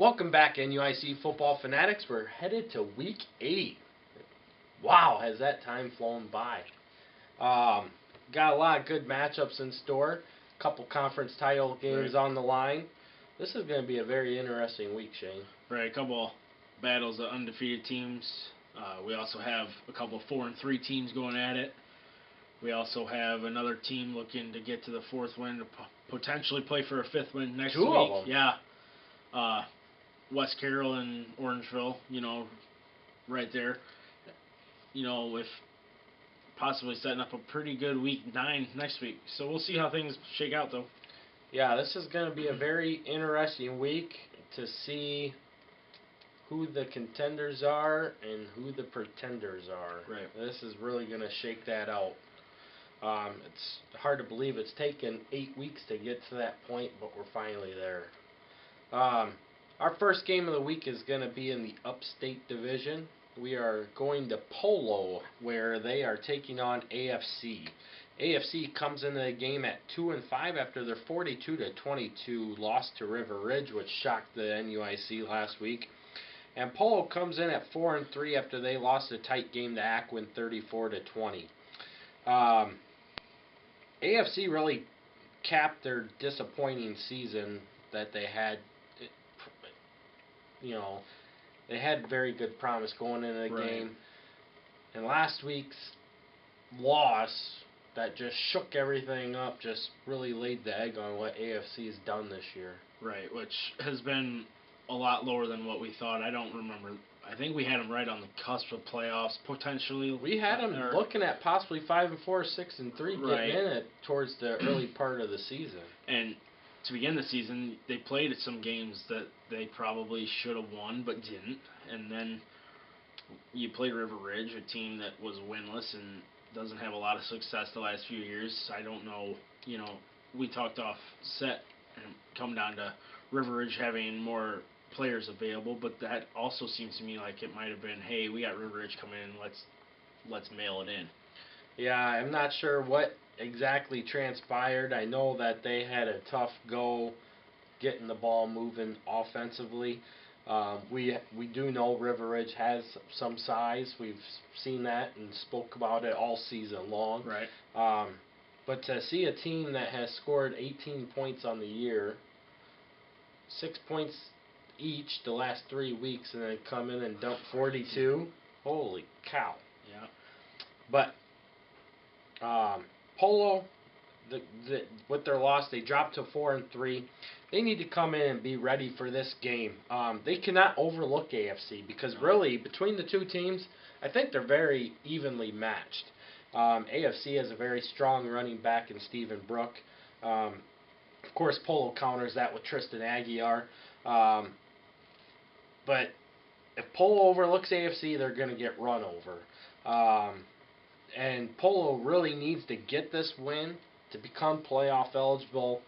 Welcome back, NUIC football fanatics. We're headed to week 8. Wow, has that time flown by. Got a lot of good matchups in store. A couple conference title games on the line. This is going to be a very interesting week, Shane. Right, a couple battles of undefeated teams. We also have a couple 4-3 teams going at it. We also have another team looking to get to the 4th win to potentially play for a 5th win next week. Two of them. Yeah. West Carroll and Orangeville, right there. With possibly setting up a pretty good week 9 next week. So we'll see how things shake out, though. Yeah, this is going to be a very interesting week to see who the contenders are and who the pretenders are. Right. This is really going to shake that out. It's hard to believe it's taken 8 weeks to get to that point, but we're finally there. Our first game of the week is going to be in the Upstate Division. We are going to Polo, where they are taking on AFC. AFC comes into the game at 2-5 after their 42-22 loss to River Ridge, which shocked the NUIC last week. And Polo comes in at 4-3 after they lost a tight game to Aquin 34-20. AFC really capped their disappointing season that they had. They had very good promise going into the game. And last week's loss that just shook everything up just really laid the egg on what AFC has done this year. Right, which has been a lot lower than what we thought. I don't remember. I think we had them right on the cusp of playoffs, potentially. We had them looking at possibly 5-4, 6-3, getting in it towards the early part of the season. And to begin the season, they played some games that they probably should have won but didn't. And then you played River Ridge, a team that was winless and doesn't have a lot of success the last few years. I don't know, we talked off set and come down to River Ridge having more players available, but that also seems to me like it might have been, hey, we got River Ridge coming in, let's mail it in. Yeah, I'm not sure what exactly transpired. I know that they had a tough go getting the ball moving offensively. We do know River Ridge has some size. We've seen that and spoke about it all season long. Right. But to see a team that has scored 18 points on the year, 6 points each the last 3 weeks, and then come in and dump 42, holy cow. Yeah. But Polo, with their loss, they dropped to 4-3. They need to come in and be ready for this game. They cannot overlook AFC because really, between the two teams, I think they're very evenly matched. AFC has a very strong running back in Stephen Brook. Of course, Polo counters that with Tristan Aguiar. But if Polo overlooks AFC, they're going to get run over. And Polo really needs to get this win to become playoff eligible,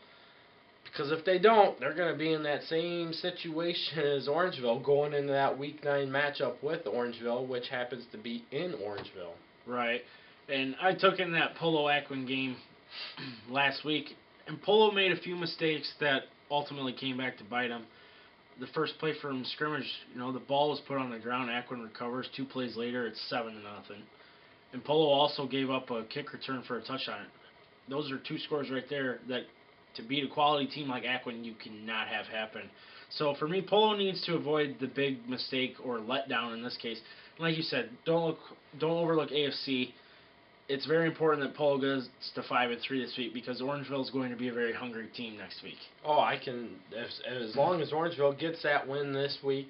because if they don't, they're going to be in that same situation as Orangeville going into that Week 9 matchup with Orangeville, which happens to be in Orangeville. Right. And I took in that Polo-Aquin game last week, and Polo made a few mistakes that ultimately came back to bite them. The first play from scrimmage, the ball was put on the ground, Aquin recovers. 2 plays later, it's 7-0. And Polo also gave up a kick return for a touchdown. Those are 2 scores right there that, to beat a quality team like Aquin, you cannot have happen. So for me, Polo needs to avoid the big mistake or letdown in this case. Like you said, don't overlook AFC. It's very important that Polo goes to 5-3 this week because Orangeville is going to be a very hungry team next week. Oh, as long as Orangeville gets that win this week,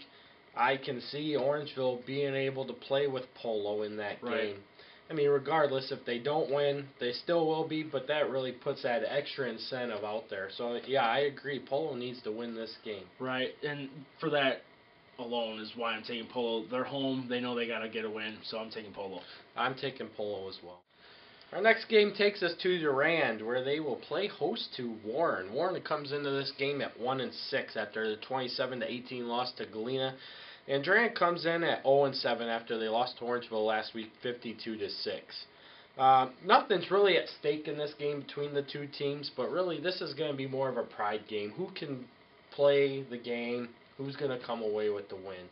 I can see Orangeville being able to play with Polo in that game. I mean, regardless, if they don't win, they still will be, but that really puts that extra incentive out there. So, yeah, I agree. Polo needs to win this game. Right, and for that alone is why I'm taking Polo. They're home. They know they got to get a win, so I'm taking Polo. I'm taking Polo as well. Our next game takes us to Durand, where they will play host to Warren. Warren comes into this game at 1-6 after the 27-18 loss to Galena. And Durand comes in at 0-7 after they lost to Orangeville last week, 52-6. Nothing's really at stake in this game between the two teams, but really this is going to be more of a pride game. Who can play the game Who's going to come away with the win?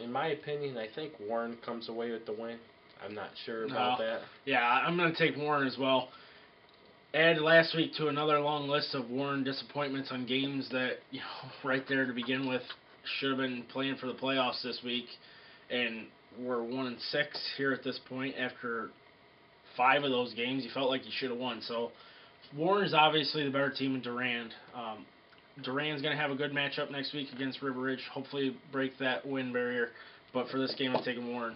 In my opinion, I think Warren comes away with the win. I'm not sure about that. Yeah, I'm going to take Warren as well. Add last week to another long list of Warren disappointments on games that, right there to begin with, should have been playing for the playoffs this week. And we're 1-6 here at this point after 5 of those games. You felt like you should have won. So Warren is obviously the better team in Durand. Durand's going to have a good matchup next week against River Ridge. Hopefully break that win barrier. But for this game, I'm taking Warren.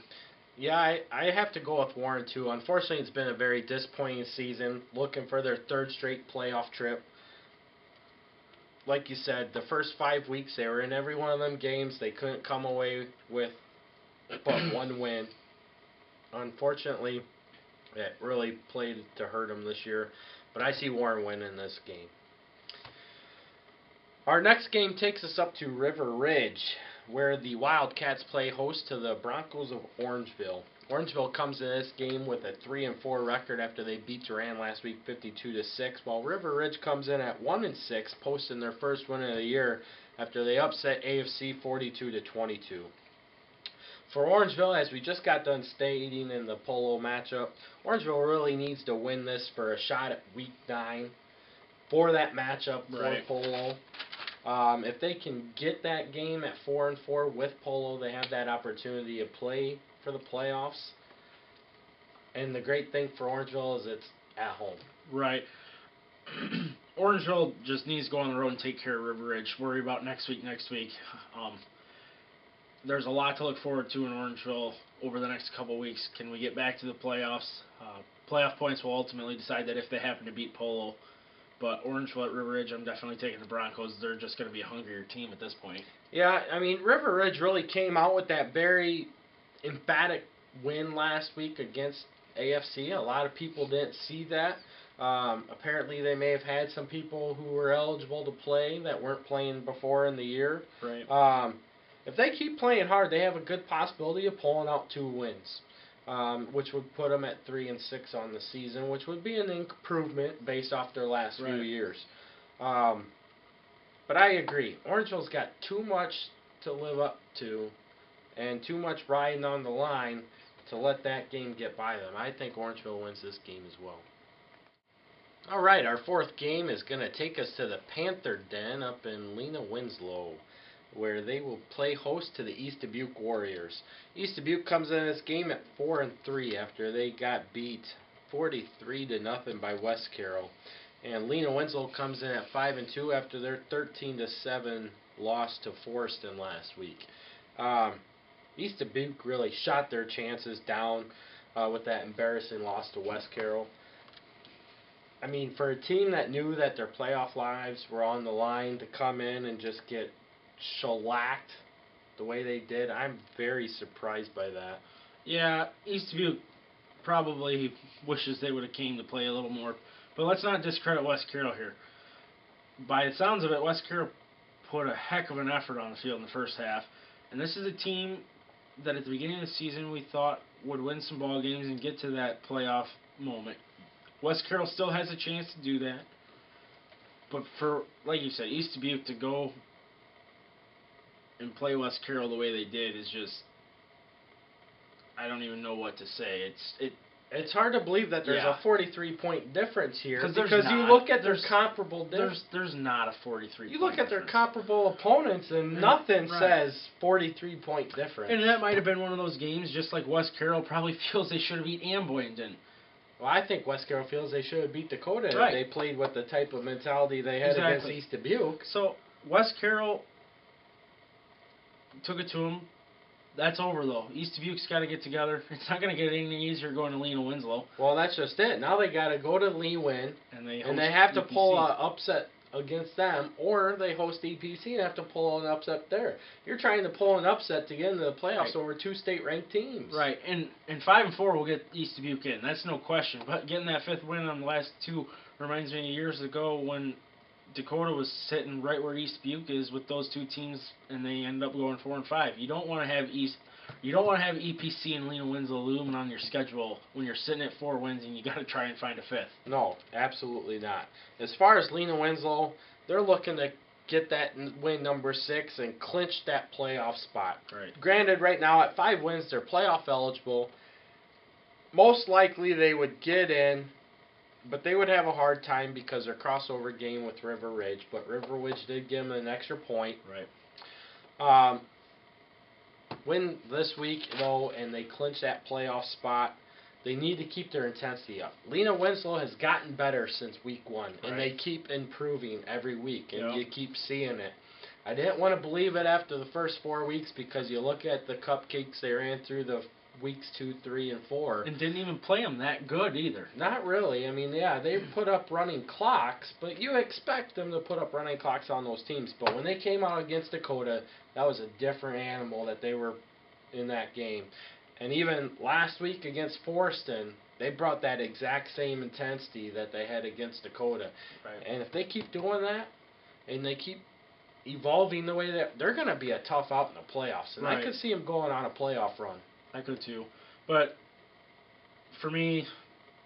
Yeah, I have to go with Warren, too. Unfortunately, it's been a very disappointing season. Looking for their 3rd straight playoff trip. Like you said, the first 5 weeks, they were in every one of them games. They couldn't come away with but one win. Unfortunately, it really played to hurt them this year. But I see Warren winning this game. Our next game takes us up to River Ridge, where the Wildcats play host to the Broncos of Orangeville. Orangeville comes in this game with a 3-4 record after they beat Durand last week 52-6, while River Ridge comes in at 1-6, posting their first win of the year after they upset AFC 42-22. For Orangeville, as we just got done stating in the Polo matchup, Orangeville really needs to win this for a shot at Week 9 for that matchup for Polo. If they can get that game at 4-4 with Polo, they have that opportunity to play for the playoffs. And the great thing for Orangeville is it's at home. Right. Orangeville just needs to go on the road and take care of River Ridge. Worry about next week. There's a lot to look forward to in Orangeville over the next couple of weeks. Can we get back to the playoffs? Playoff points will ultimately decide that if they happen to beat Polo. But Orangeville at River Ridge, I'm definitely taking the Broncos. They're just going to be a hungrier team at this point. Yeah, I mean, River Ridge really came out with that very emphatic win last week against AFC. A lot of people didn't see that. Apparently, they may have had some people who were eligible to play that weren't playing before in the year. Right. If they keep playing hard, they have a good possibility of pulling out 2 wins. Which would put them at 3-6 on the season, which would be an improvement based off their last few years. But I agree. Orangeville's got too much to live up to and too much riding on the line to let that game get by them. I think Orangeville wins this game as well. All right, our 4th game is going to take us to the Panther Den up in Lena Winslow, where they will play host to the East Dubuque Warriors. East Dubuque comes in this game at 4-3 after they got beat 43-0 by West Carroll. And Lena Winslow comes in at 5-2 after their 13-7 loss to Forreston last week. East Dubuque really shot their chances down with that embarrassing loss to West Carroll. I mean, for a team that knew that their playoff lives were on the line to come in and just get shellacked the way they did, I'm very surprised by that. Yeah, East Dubuque probably wishes they would have came to play a little more. But let's not discredit West Carroll here. By the sounds of it, West Carroll put a heck of an effort on the field in the first half. And this is a team that at the beginning of the season we thought would win some ball games and get to that playoff moment. West Carroll still has a chance to do that. But for, like you said, East Dubuque to go and play West Carroll the way they did is just, I don't even know what to say. It's hard to believe that there's a 43-point difference here because you look at their comparable difference. There's not a 43. You look at their comparable opponents and nothing says 43-point difference. And that might have been one of those games, just like West Carroll probably feels they should have beat Amboy and didn't. Well, I think West Carroll feels they should have beat Dakota if they played with the type of mentality they had against East Dubuque. So West Carroll took it to them. That's over, though. East Dubuque's got to get together. It's not going to get any easier going to Lena Winslow. Well, that's just it. Now they got to go to Lee-Win, and they have to pull an upset against them, or they host EPC and have to pull an upset there. You're trying to pull an upset to get into the playoffs over 2 state-ranked teams. Right, and 5-4 will get East Dubuque in. That's no question. But getting that 5th win on the last 2 reminds me of years ago when Dakota was sitting right where East Dubuque is with those 2 teams, and they end up going 4-5. You don't want to have EPC and Lena Winslow looming on your schedule when you're sitting at 4 wins and you got to try and find a 5th. No, absolutely not. As far as Lena Winslow, they're looking to get that win number 6 and clinch that playoff spot. Right. Granted, right now at 5 wins, they're playoff eligible. Most likely they would get in, but they would have a hard time because their crossover game with River Ridge. But River Ridge did give them an extra point. Right. Win this week, though, and they clinch that playoff spot. They need to keep their intensity up. Lena Winslow has gotten better since week 1, and they keep improving every week, and you keep seeing it. I didn't want to believe it after the first 4 weeks because you look at the cupcakes they ran through the weeks 2, 3, and 4. And didn't even play them that good either. Not really. I mean, yeah, they put up running clocks, but you expect them to put up running clocks on those teams. But when they came out against Dakota, that was a different animal that they were in that game. And even last week against Forreston, they brought that exact same intensity that they had against Dakota. Right. And if they keep doing that, and they keep evolving the way that they're going to be a tough out in the playoffs. And I could see them going on a playoff run. I could too. But for me,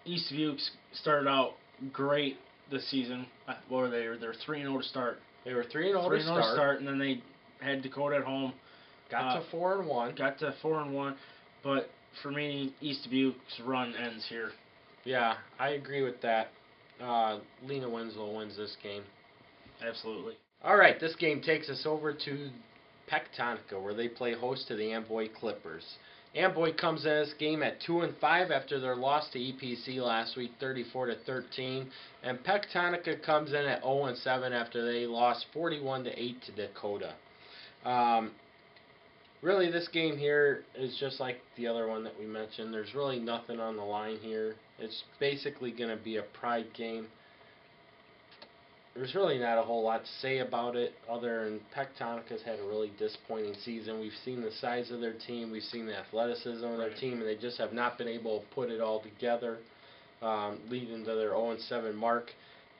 East Dubuque started out great this season. What were they? They're 3-0 to start. They were 3-0 to start. And then they had Dakota at home. Got to 4-1. Got to 4-1. But for me, East Dubuque's run ends here. Yeah, I agree with that. Lena Winslow wins this game. Absolutely. All right, this game takes us over to Pecatonica, where they play host to the Amboy Clippers. Amboy comes in this game at 2-5 after their loss to EPC last week, 34-13, and Pecatonica comes in at 0-7 after they lost 41-8 to Dakota. Really, this game here is just like the other one that we mentioned. There's really nothing on the line here. It's basically going to be a pride game. There's really not a whole lot to say about it other than Pecatonica's had a really disappointing season. We've seen the size of their team. We've seen the athleticism of their team, and they just have not been able to put it all together, leading to their 0-7 mark.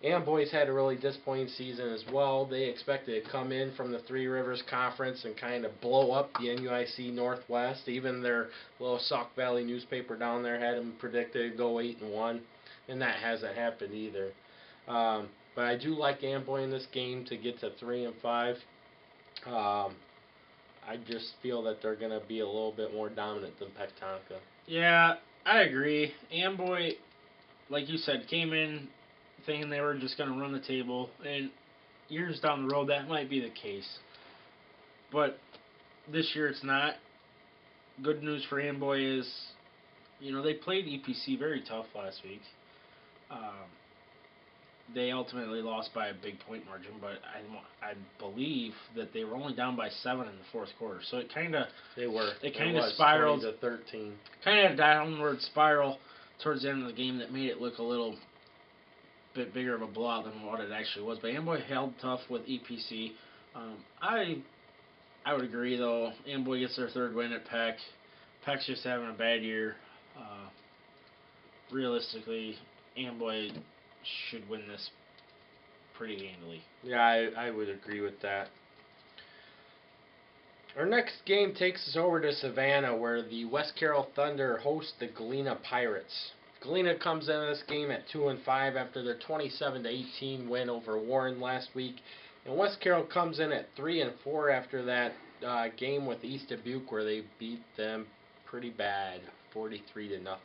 Amboy's had a really disappointing season as well. They expected to come in from the Three Rivers Conference and kind of blow up the NUIC Northwest. Even their little Sauk Valley newspaper down there had them predicted to go 8-1, and that hasn't happened either. But I do like Amboy in this game to get to 3-5. I just feel that they're going to be a little bit more dominant than Pecatonica. Yeah, I agree. Amboy, like you said, came in thinking they were just going to run the table, and years down the road that might be the case. But this year it's not. Good news for Amboy is, they played EPC very tough last week. They ultimately lost by a big point margin, but I believe that they were only down by 7 in the fourth quarter. So it kind of spiraled 20-13. Kind of a downward spiral towards the end of the game that made it look a little bit bigger of a blowout than what it actually was. But Amboy held tough with EPC. I would agree though. Amboy gets their third win at Peck. Peck's just having a bad year. Realistically, Amboy should win this pretty handily. Yeah, I would agree with that. Our next game takes us over to Savannah, where the West Carroll Thunder host the Galena Pirates. Galena comes in this game at 2-5 after their 27-18 win over Warren last week, and West Carroll comes in at 3-4 after that game with East Dubuque, where they beat them pretty bad, 43-0.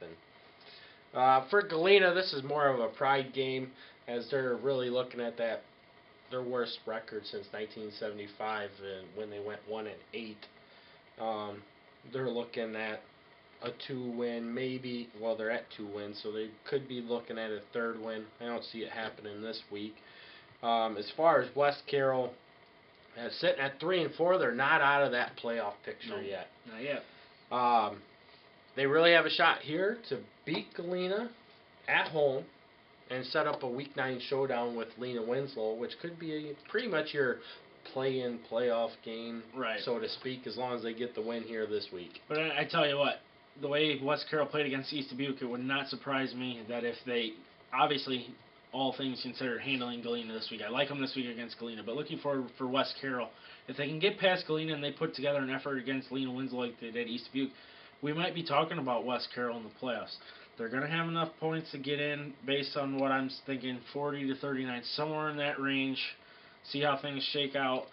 For Galena, this is more of a pride game, as they're really looking at their worst record since 1975, when they went 1-8. They're looking at a 2-win, maybe. Well, they're at 2 wins, so they could be looking at a third win. I don't see it happening this week. As far as West Carroll, sitting at 3-4, they're not out of that playoff picture yet. Not yet. They really have a shot here to beat Galena at home and set up a Week 9 showdown with Lena Winslow, which could be pretty much your play-in playoff game, so to speak, as long as they get the win here this week. But I tell you what, the way West Carroll played against East Dubuque, it would not surprise me that if they, obviously, all things considered, handling Galena this week. I like them this week against Galena, but looking forward for West Carroll. If they can get past Galena and they put together an effort against Lena Winslow like they did East Dubuque, we might be talking about West Carroll in the playoffs. They're going to have enough points to get in based on what I'm thinking, 40-39, somewhere in that range. see how things shake out.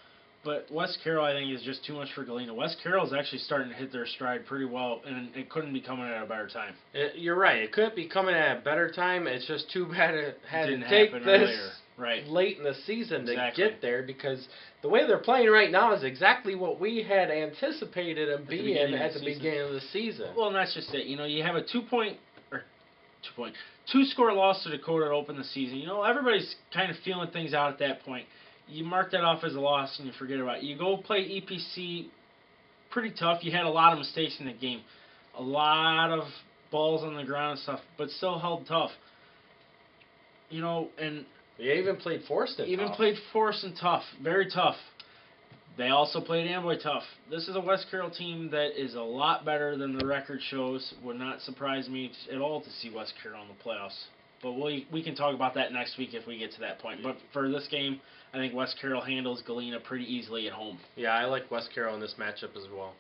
But West Carroll, I think, is just too much for Galena. West Carroll's actually starting to hit their stride pretty well, and it couldn't be coming at a better time. You're right. It could be coming at a better time. It's just too bad it had Didn't to take happen this earlier. Right. late in the season Exactly. to get there, because the way they're playing right now is exactly what we had anticipated them being at the beginning of the season. Well, and that's just it. You know, you have a two-score loss to Dakota to open the season. You know, everybody's kind of feeling things out at that point. You mark that off as a loss and you forget about it. You go play EPC, pretty tough. You had a lot of mistakes in the game. A lot of balls on the ground and stuff, but still held tough. You know, and... They even played Forreston tough. Very tough. They also played Amboy tough. This is a West Carroll team that is a lot better than the record shows. Would not surprise me at all to see West Carroll in the playoffs. But we can talk about that next week if we get to that point. But for this game, I think West Carroll handles Galena pretty easily at home. Yeah, I like West Carroll in this matchup as well.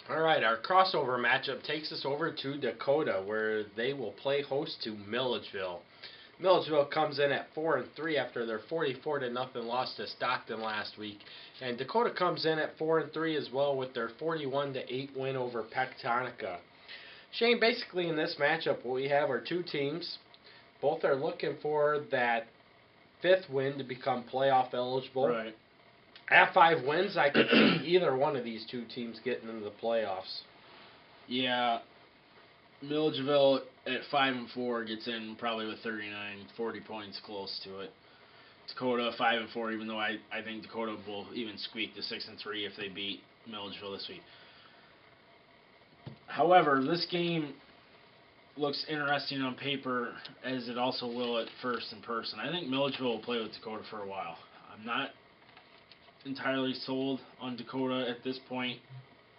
All right, our crossover matchup takes us over to Dakota, where they will play host to Milledgeville. Milledgeville comes in at 4-3 after their 44-0 loss to Stockton last week, and Dakota comes in at 4-3 as well with their 41-8 win over Pecatonica. Shane, basically in this matchup, what we have are two teams. Both are looking for that 5th win to become playoff eligible. Right. At 5 wins, I could see either one of these two teams getting into the playoffs. Yeah, Milledgeville at 5-4 gets in probably with 40 points close to it. Dakota 5-4, even though I think Dakota will even squeak to 6-3 if they beat Milledgeville this week. However, this game looks interesting on paper, as it also will at first in person. I think Milledgeville will play with Dakota for a while. I'm not entirely sold on Dakota at this point,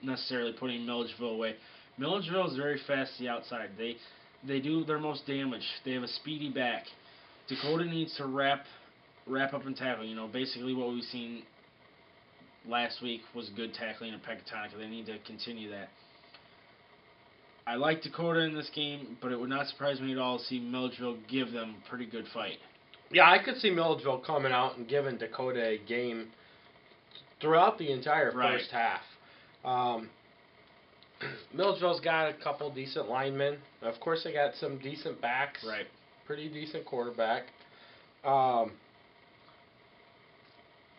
necessarily putting Milledgeville away. Milledgeville is very fast to the outside. They do their most damage. They have a speedy back. Dakota needs to wrap up and tackle. You know, basically what we've seen last week was good tackling at Pecatonica. They need to continue that. I like Dakota in this game, but it would not surprise me at all to see Milledgeville give them a pretty good fight. Yeah, I could see Milledgeville coming out and giving Dakota a game throughout the entire first half. Milledgeville's got a couple decent linemen. Of course, they got some decent backs. Right. Pretty decent quarterback.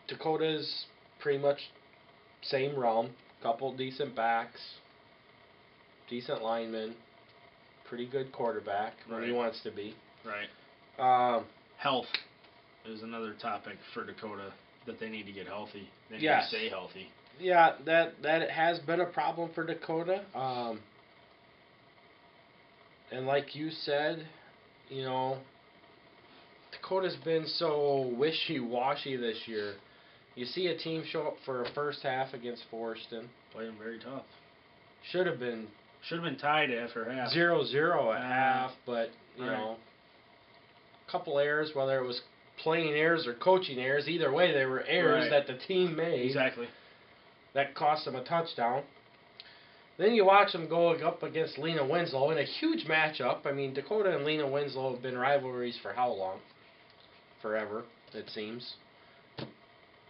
Dakota's pretty much same realm. Couple decent backs. Decent linemen. Pretty good quarterback when he wants to be. Right. Health is another topic for Dakota, that they need to get healthy. They need to stay healthy. Yeah, that has been a problem for Dakota. And like you said, you know, Dakota's been so wishy-washy this year. You see a team show up for a first half against Forreston. Played them very tough. Should have been tied after half. 0-0 at half, but, you know, a couple errors, whether it was playing errors or coaching errors. Either way, they were errors that the team made. Exactly. That cost them a touchdown. Then you watch them go up against Lena Winslow in a huge matchup. I mean, Dakota and Lena Winslow have been rivalries for how long? Forever, it seems.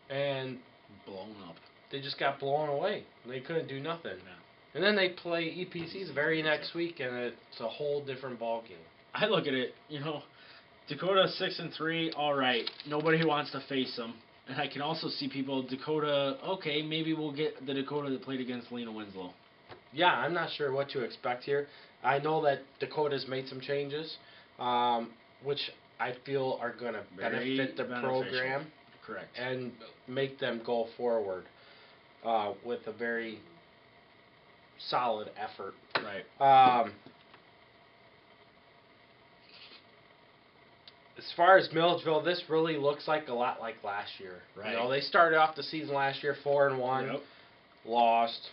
And blown up. They just got blown away. They couldn't do nothing. No. And then they play EPCs the very next week, and it's a whole different ballgame. I look at it, you know, Dakota 6-3, all right. Nobody wants to face them. And I can also see people, Dakota, okay, maybe we'll get the Dakota that played against Lena Winslow. Yeah, I'm not sure what to expect here. I know that Dakota's made some changes, which I feel are going to benefit the program. Correct. And make them go forward with a very solid effort. Right. As far as Milledgeville, this really looks like a lot like last year. Right. You know, they started off the season last year 4-1, lost,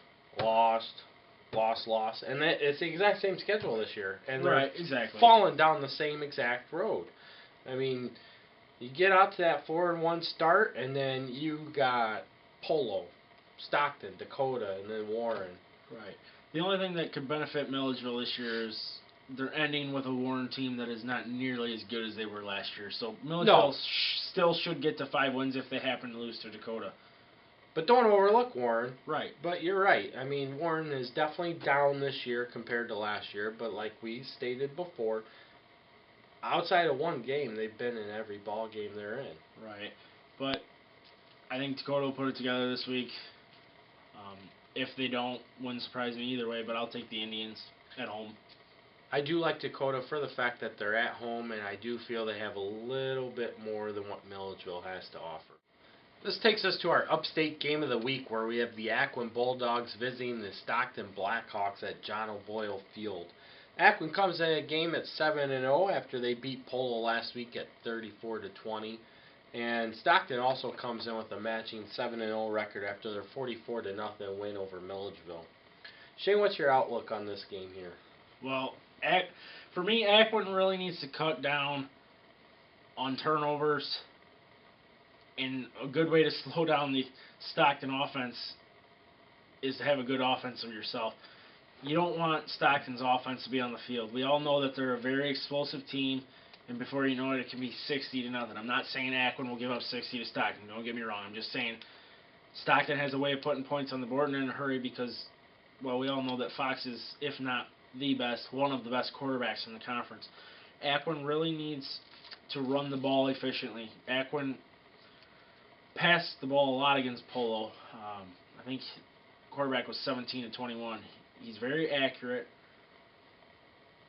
and it's the exact same schedule this year, and they're falling down the same exact road. I mean, you get out to that 4-1 start, and then you got Polo, Stockton, Dakota, and then Warren. Right. The only thing that could benefit Milledgeville this year is they're ending with a Warren team that is not nearly as good as they were last year. So Milledgeville No. still should get to 5 wins if they happen to lose to Dakota. But don't overlook Warren. Right. But you're right. I mean, Warren is definitely down this year compared to last year. But like we stated before, outside of one game, they've been in every ball game they're in. Right. But I think Dakota will put it together this week. If they don't, wouldn't surprise me either way, but I'll take the Indians at home. I do like Dakota for the fact that they're at home, and I do feel they have a little bit more than what Milledgeville has to offer. This takes us to our upstate game of the week, where we have the Aquin Bulldogs visiting the Stockton Blackhawks at John O'Boyle Field. Aquin comes in a game at 7-0 after they beat Polo last week at 34-20. And Stockton also comes in with a matching 7-0 record after their 44-0 win over Milledgeville. Shane, what's your outlook on this game here? Well, for me, Aquin really needs to cut down on turnovers. And a good way to slow down the Stockton offense is to have a good offense of yourself. You don't want Stockton's offense to be on the field. We all know that they're a very explosive team, and before you know it, it can be 60-0. I'm not saying Aquin will give up 60 to Stockton. Don't get me wrong. I'm just saying Stockton has a way of putting points on the board and in a hurry because, well, we all know that Fox is, if not the best, one of the best quarterbacks in the conference. Aquin really needs to run the ball efficiently. Aquin passed the ball a lot against Polo. I think quarterback was 17-21. He's very accurate,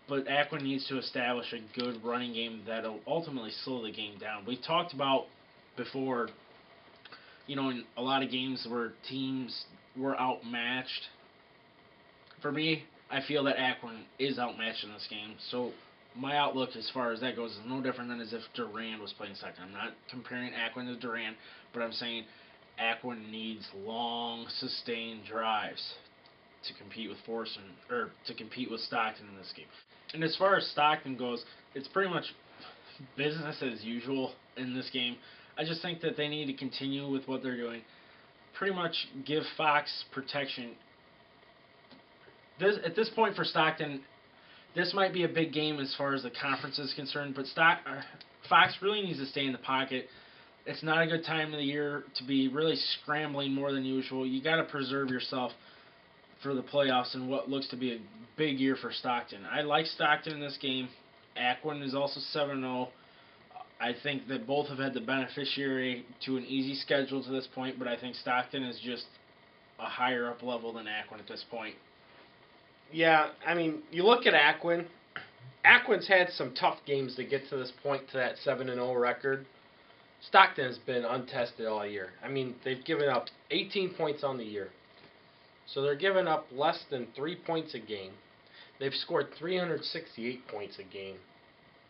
but Aquin needs to establish a good running game that will ultimately slow the game down. We talked about before, in a lot of games where teams were outmatched. For me, I feel that Aquin is outmatched in this game. So my outlook as far as that goes is no different than as if Durand was playing second. I'm not comparing Aquin to Durand, but I'm saying Aquin needs long, sustained drives to compete with Forreston, or to compete with Stockton in this game. And as far as Stockton goes, it's pretty much business as usual in this game. I just think that they need to continue with what they're doing. Pretty much give Fox protection. At this point for Stockton, this might be a big game as far as the conference is concerned, but Fox really needs to stay in the pocket. It's not a good time of the year to be really scrambling more than usual. You got to preserve yourself for the playoffs and what looks to be a big year for Stockton. I like Stockton in this game. Aquin is also 7-0. I think that both have had the beneficiary to an easy schedule to this point, but I think Stockton is just a higher up level than Aquin at this point. Yeah, I mean, you look at Aquin. Aquin's had some tough games to get to this point, to that 7-0 record. Stockton has been untested all year. I mean, they've given up 18 points on the year. So they're giving up less than 3 points a game. They've scored 368 points a game.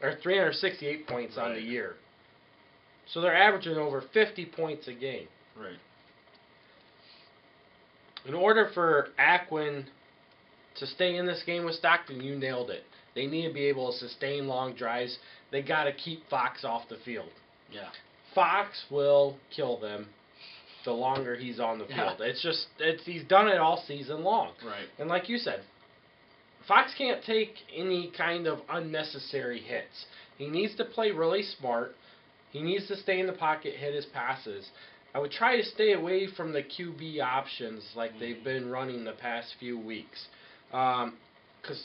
Or 368 points on the year. So they're averaging over 50 points a game. Right. In order for Aquin to stay in this game with Stockton, you nailed it. They need to be able to sustain long drives. They got to keep Fox off the field. Yeah. Fox will kill them the longer he's on the field. Yeah. He's done it all season long. Right. And like you said, Fox can't take any kind of unnecessary hits. He needs to play really smart. He needs to stay in the pocket, hit his passes. I would try to stay away from the QB options like they've been running the past few weeks. Because,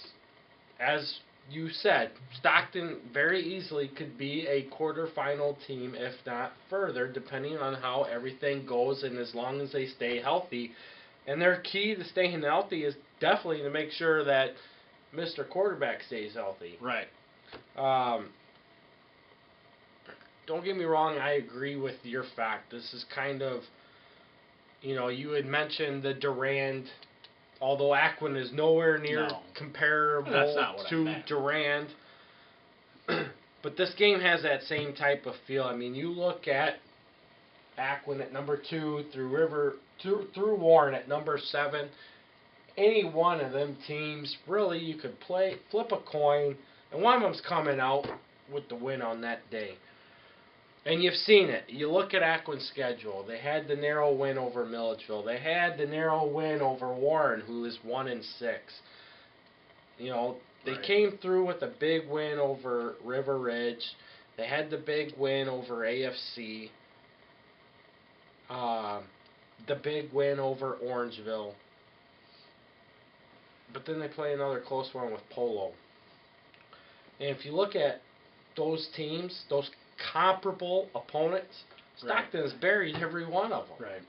as you said, Stockton very easily could be a quarterfinal team, if not further, depending on how everything goes and as long as they stay healthy. And their key to staying healthy is definitely to make sure that Mr. Quarterback stays healthy. Right. Don't get me wrong, I agree with your fact. This is kind of, you had mentioned the Durand, although Aquin is nowhere near comparable to Durand. But this game has that same type of feel. I mean, you look at Aquin at number 2 through Warren at number 7. Any one of them teams, really, you could flip a coin, and one of them's coming out with the win on that day. And you've seen it. You look at Aquin's schedule. They had the narrow win over Milledgeville. They had the narrow win over Warren, who is 1-6. They Right. came through with a big win over River Ridge. They had the big win over AFC. The big win over Orangeville. But then they play another close one with Polo. And if you look at those teams, those comparable opponents, Stockton's buried every one of them. Right.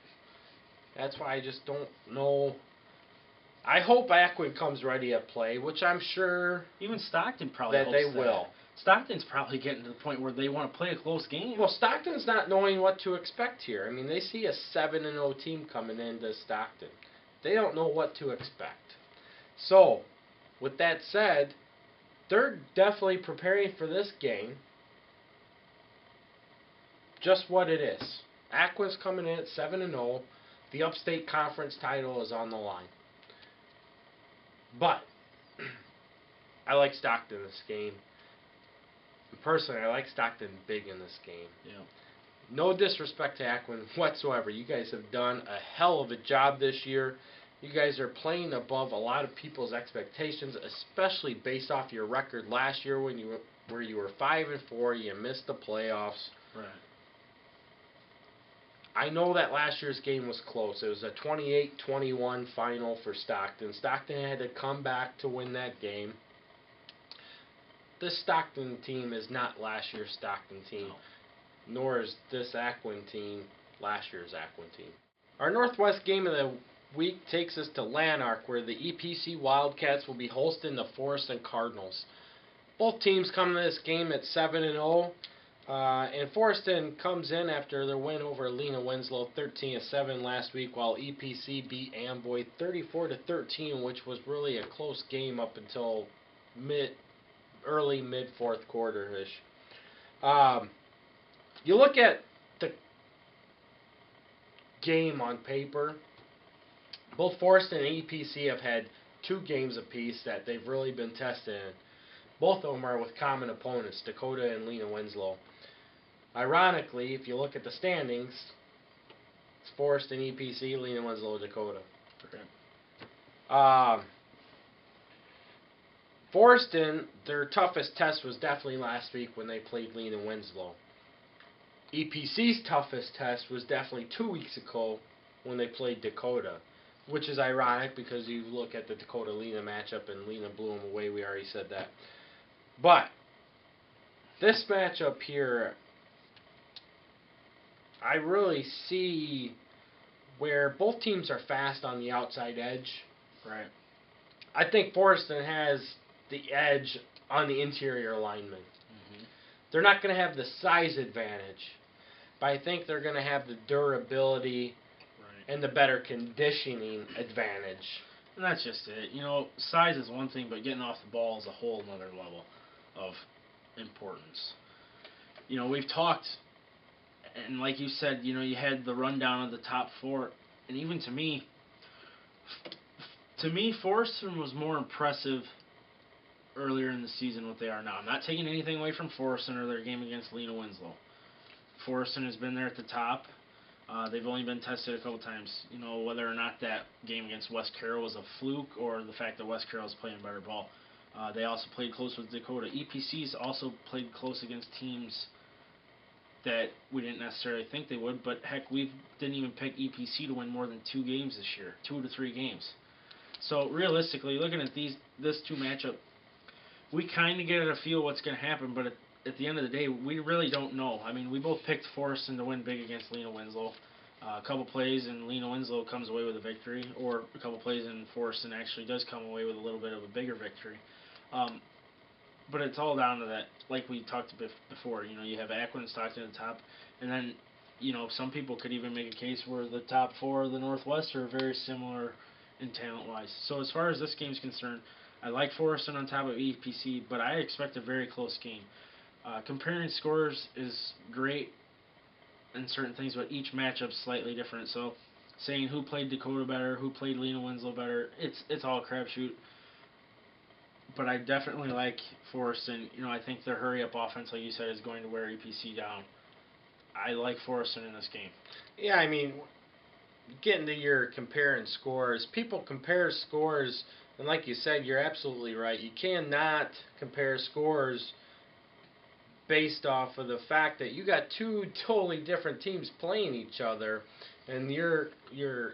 That's why I just don't know. I hope Aquin comes ready to play, which I'm sure Even Stockton probably that hopes they that. will. Stockton's probably getting to the point where they want to play a close game. Well, Stockton's not knowing what to expect here. I mean, they see a 7-0 team coming into Stockton. They don't know what to expect. So, with that said, they're definitely preparing for this game. Just what it is. Aquin's coming in at 7-0. The Upstate Conference title is on the line. But I like Stockton in this game. Personally, I like Stockton big in this game. Yeah. No disrespect to Aquin whatsoever. You guys have done a hell of a job this year. You guys are playing above a lot of people's expectations, especially based off your record last year where you were 5-4. You missed the playoffs. Right. I know that last year's game was close. It was a 28-21 final for Stockton. Stockton had to come back to win that game. This Stockton team is not last year's Stockton team, nor is this Aquin team last year's Aquin team. Our Northwest game of the week takes us to Lanark, where the EPC Wildcats will be hosting the Forreston Cardinals. Both teams come to this game at 7-0. And Forreston comes in after their win over Lena Winslow 13-7 last week, while EPC beat Amboy 34-13, which was really a close game up until early mid fourth quarter ish. You look at the game on paper. Both Forreston and EPC have had 2 games apiece that they've really been tested in. Both of them are with common opponents, Dakota and Lena Winslow. Ironically, if you look at the standings, it's Forreston, EPC, Lena Winslow, Dakota. Okay. Forreston, their toughest test was definitely last week when they played Lena Winslow. EPC's toughest test was definitely 2 weeks ago when they played Dakota, which is ironic because you look at the Dakota-Lena matchup and Lena blew them away. We already said that. But this matchup here, I really see where both teams are fast on the outside edge. Right. I think Forreston has the edge on the interior linemen. Mm-hmm. They're not going to have the size advantage, but I think they're going to have the durability and the better conditioning advantage. And that's just it. You know, size is one thing, but getting off the ball is a whole other level of importance. You know, we've talked, and like you said, you know, you had the rundown of the top 4, and even to me, Forreston was more impressive earlier in the season than what they are now. I'm not taking anything away from Forreston or their game against Lena Winslow. Forreston has been there at the top. They've only been tested a couple times. You know, whether or not that game against West Carroll was a fluke or the fact that West Carroll's playing better ball. They also played close with Dakota. EPC's also played close against teams that we didn't necessarily think they would, but heck, we didn't even pick EPC to win more than 2 games this year, 2 to 3 games. So realistically, looking at this 2 matchup, we kind of get a feel what's going to happen, but at the end of the day, we really don't know. I mean, we both picked Forreston to win big against Lena Winslow. A couple plays and Lena Winslow comes away with a victory, or a couple plays and Forreston actually does come away with a little bit of a bigger victory. But it's all down to that, like we talked about before. You know, you have Aquin and Stockton at the top, and then, you know, some people could even make a case where the top 4 of the Northwest are very similar in talent-wise. So as far as this game's concerned, I like Forreston on top of EPC, but I expect a very close game. Comparing scores is great in certain things, but each matchup's slightly different. So saying who played Dakota better, who played Lena Winslow better, it's all a crapshoot. But I definitely like Forreston. You know, I think their hurry-up offense, like you said, is going to wear EPC down. I like Forreston in this game. Yeah, I mean, getting to your comparing scores, people compare scores And like you said, you're absolutely right. You cannot compare scores based off of the fact that you got two totally different teams playing each other, and your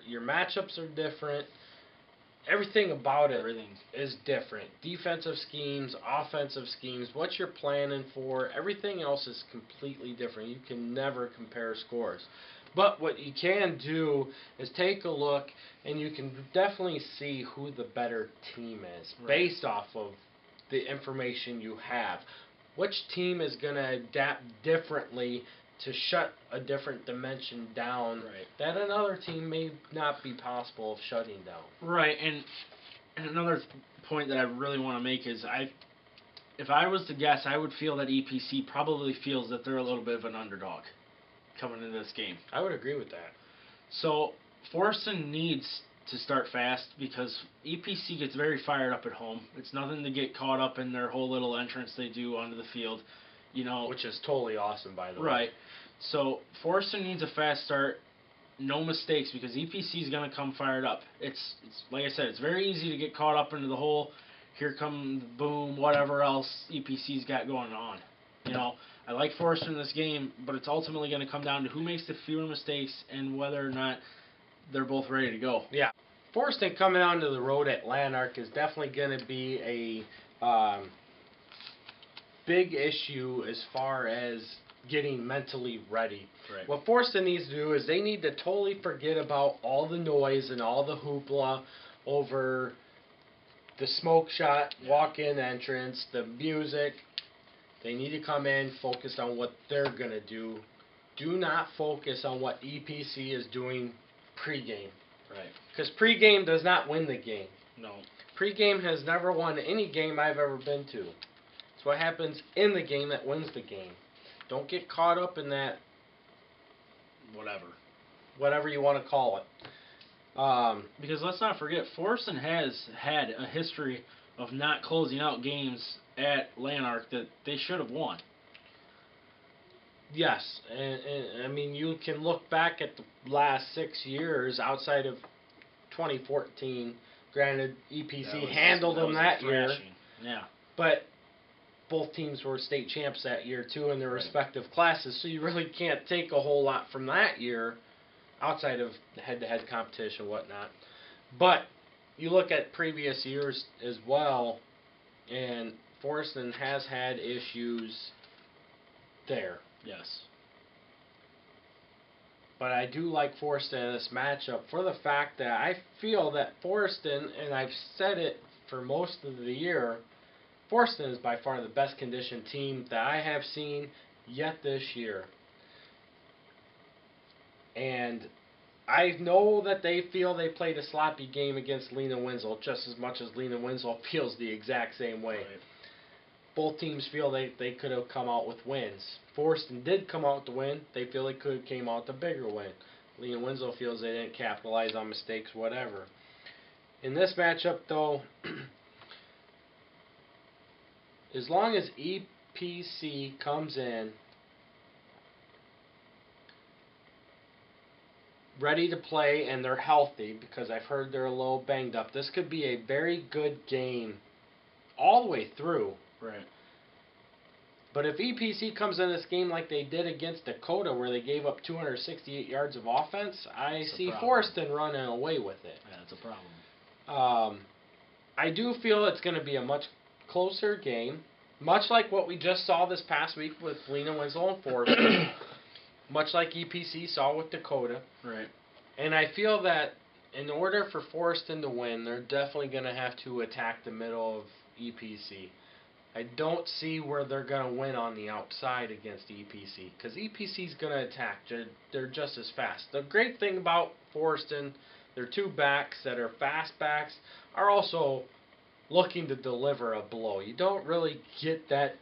matchups are different. Everything about it is different. Defensive schemes, offensive schemes, what you're planning for, everything else is completely different. You can never compare scores. But what you can do is take a look, and you can definitely see who the better team is based off of the information you have. Which team is going to adapt differently to shut a different dimension down that another team may not be possible of shutting down. Right, and another point that I really want to make is if I was to guess, I would feel that EPC probably feels that they're a little bit of an underdog coming into this game. I would agree with that. So Forreston needs to start fast because EPC gets very fired up at home. It's nothing to get caught up in their whole little entrance they do onto the field, you know. Which is totally awesome, by the way. Right. So Forreston needs a fast start, no mistakes, because EPC is going to come fired up. It's like I said, it's very easy to get caught up into the whole here come the boom, whatever else EPC's got going on. You know, I like Forreston in this game, but it's ultimately going to come down to who makes the fewer mistakes and whether or not they're both ready to go. Yeah. Forreston coming onto the road at Lanark is definitely going to be a big issue as far as getting mentally ready. Right. What Forreston needs to do is they need to totally forget about all the noise and all the hoopla over the smoke shot, walk-in entrance, the music. They need to come in focused on what they're going to do. Do not focus on what EPC is doing pregame. Right. Because pregame does not win the game. No. Pregame has never won any game I've ever been to. It's what happens in the game that wins the game. Don't get caught up in that whatever you want to call it. Because let's not forget, Forreston has had a history of not closing out games at Lanark that they should have won. Yes, and I mean, you can look back at the last 6 years outside of 2014. Granted, EPC handled them that year. Yeah. But both teams were state champs that year, too, in their respective classes. So you really can't take a whole lot from that year outside of the head-to-head competition and whatnot. But you look at previous years as well, and Forreston has had issues there. Yes. But I do like Forreston in this matchup for the fact that I feel that Forreston, and I've said it for most of the year, Forreston is by far the best conditioned team that I have seen yet this year. And I know that they feel they played a sloppy game against Lena Winslow just as much as Lena Winslow feels the exact same way. Right. Both teams feel they could have come out with wins. Forreston did come out to win. They feel they could have came out with a bigger win. Lena Winslow feels they didn't capitalize on mistakes, whatever. In this matchup, though, as long as EPC comes in ready to play and they're healthy, because I've heard they're a little banged up, this could be a very good game all the way through. Right. But if EPC comes in this game like they did against Dakota, where they gave up 268 yards of offense, I see Forreston running away with it. Yeah, that's a problem. I do feel it's going to be a much closer game, much like what we just saw this past week with Lena Winslow and Forreston, much like EPC saw with Dakota. Right. And I feel that in order for Forreston to win, they're definitely going to have to attack the middle of EPC. I don't see where they're going to win on the outside against EPC, because EPC's going to attack. They're just as fast. The great thing about Forreston, their two backs that are fast backs are also looking to deliver a blow. You don't really get that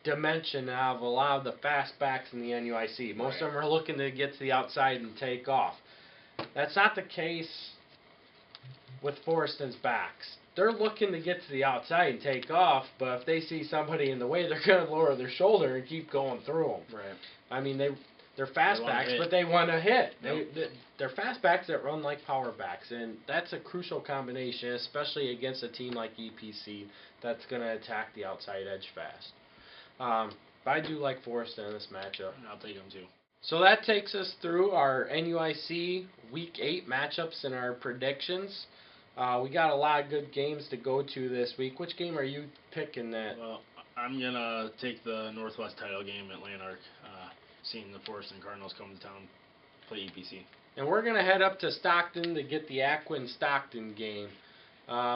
dimension out of a lot of the fast backs in the NUIC. Most of them are looking to get to the outside and take off. That's not the case with Forreston's backs. They're looking to get to the outside and take off, but if they see somebody in the way, they're going to lower their shoulder and keep going through them. Right. I mean, They're fastbacks, but they want to hit. Yep. They're fastbacks that run like power backs, and that's a crucial combination, especially against a team like EPC that's going to attack the outside edge fast. But I do like Forreston in this matchup. I'll take them too. So that takes us through our NUIC Week 8 matchups and our predictions. We got a lot of good games to go to this week. Which game are you picking that? Well, I'm going to take the Northwest title game at Lanark, seeing the Forreston Cardinals come to town, play EPC. And we're going to head up to Stockton to get the Aquin-Stockton game.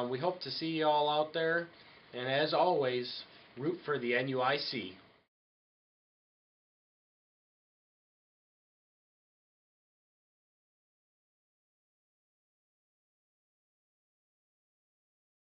We hope to see you all out there. And as always, root for the NUIC.